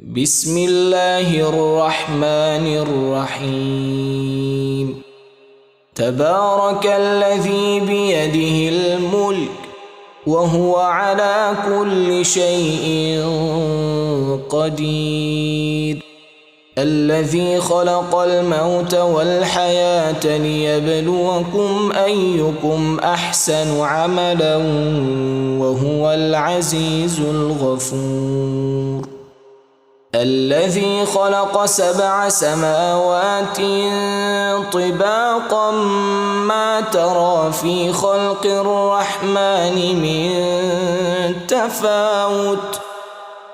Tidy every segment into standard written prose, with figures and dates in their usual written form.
بسم الله الرحمن الرحيم. تبارك الذي بيده الملك وهو على كل شيء قدير. الذي خلق الموت والحياة ليبلوكم أيكم أحسن عملا وهو العزيز الغفور. الذي خلق 7 سماوات طباقا ما ترى في خلق الرحمن من تفاوت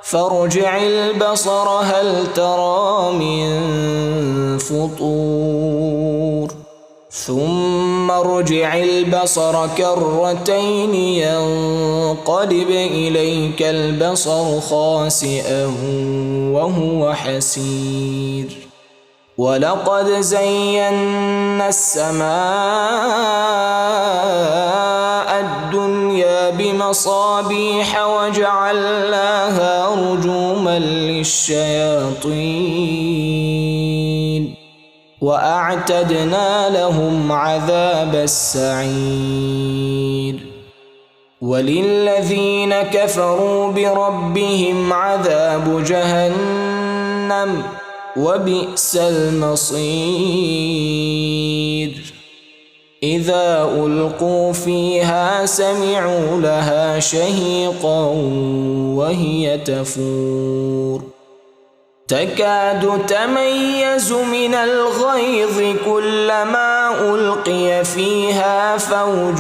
فارجع البصر هل ترى من فطور ثم ارجع البصر كرتين ينقلب إليك البصر خاسئا وهو حسير. ولقد زينا السماء الدنيا بمصابيح وجعلناها رجوما للشياطين وأعتدنا لهم عذاب السعير. وللذين كفروا بربهم عذاب جهنم وبئس المصير. إذا ألقوا فيها سمعوا لها شهيقا وهي تفور تكاد تميز من الغيظ كلما ألقي فيها فوج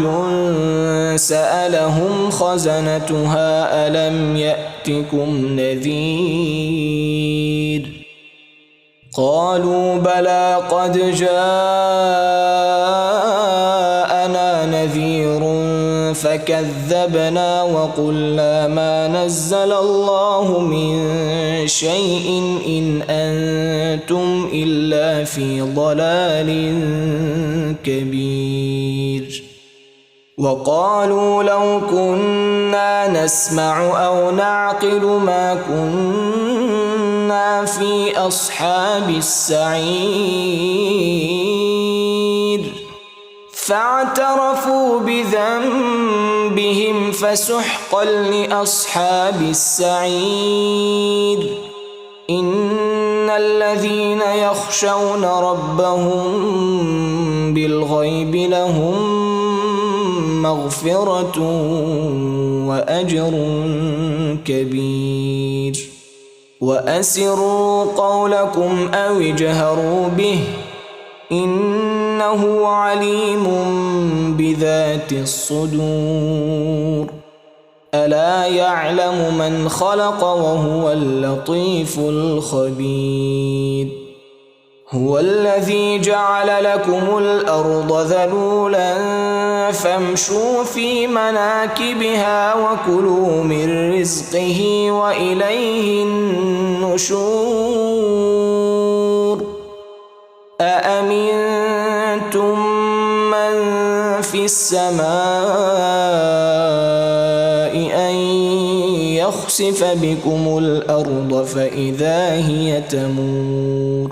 سألهم خزنتها ألم يأتكم نذير قالوا بلى قد جاءنا نذير فكذبنا وقلنا ما نزل الله من شيء إن أنتم إلا في ضلال كبير. وقالوا لو كنا نسمع أو نعقل ما كنا في أصحاب السعير فاعترفوا بذنبهم فسحقا لأصحاب السعير. إن الذين يخشون ربهم بالغيب لهم مغفرة وأجر كبير. وأسروا قولكم أو اجهروا به إنه عليم بذات الصدور. ألا يعلم من خلق وهو اللطيف الخبير. هو الذي جعل لكم الأرض ذلولا فامشوا في مناكبها وكلوا من رزقه وإليه النشور. أأمنتم من في السماء أن يخسف بكم الأرض فإذا هي تمور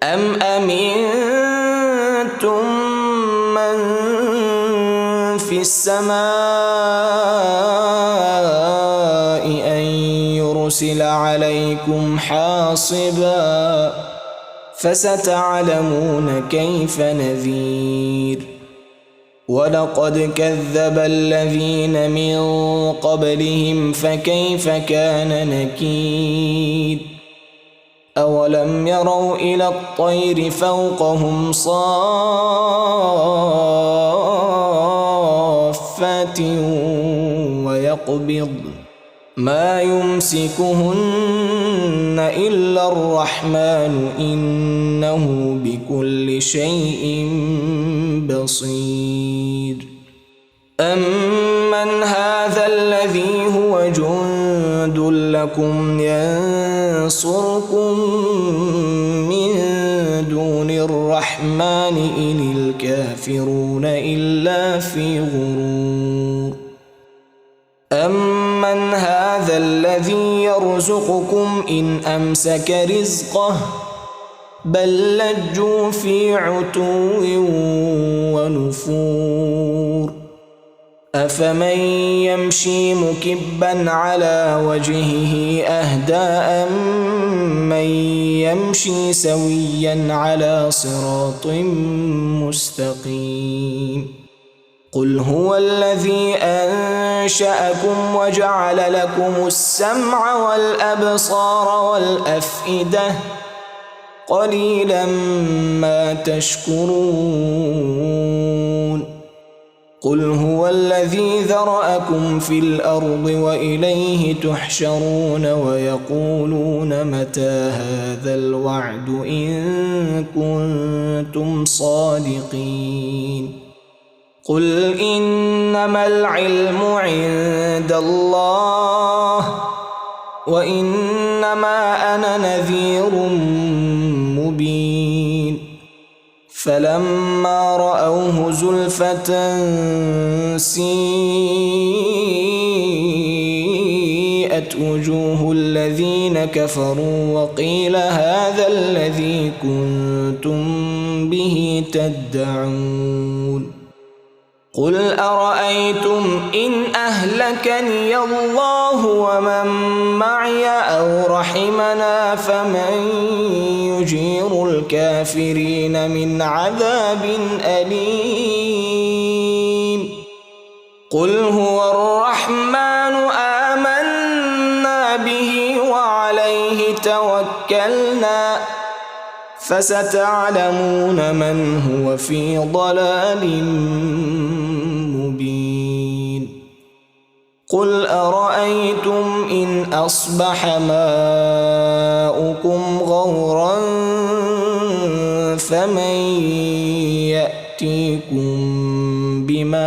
أم أمنتم من في السماء أن يرسل عليكم حاصبا فستعلمون كيف نذير. ولقد كذب الذين من قبلهم فكيف كان نكير. أولم يروا إلى الطير فوقهم صافات ويقبض ما يمسكهن إلا الرحمن إنه بكل شيء بصير. أمن هذا الذي هو جند لكم ينصركم من دون الرحمن إن الكافرون إلا في غرور. أمن هذا الذي الذي يرزقكم إن أمسك رزقه بل لجوا في عتو ونفور أفمن يمشي مكبا على وجهه أهدى أمن يمشي سويا على صراط مستقيم قل هو الذي أنشأكم وجعل لكم السمع والأبصار والأفئدة قليلا ما تشكرون قل هو الذي ذرأكم في الأرض وإليه تحشرون ويقولون متى هذا الوعد إن كنتم صادقين قل إنما العلم عند الله وإنما أنا نذير مبين فلما رأوه زلفة سيئت وجوه الذين كفروا وقيل هذا الذي كنتم به تدعون قل أرأيتم إن أهلكني الله ومن معي أو رحمنا فمن يجير الكافرين من عذاب أليم قل هو الرحمن آمنا به وعليه توكلنا فستعلمون من هو في ضلال مبين قل أرأيتم إن أصبح ماؤكم غورا فمن يأتيكم بماء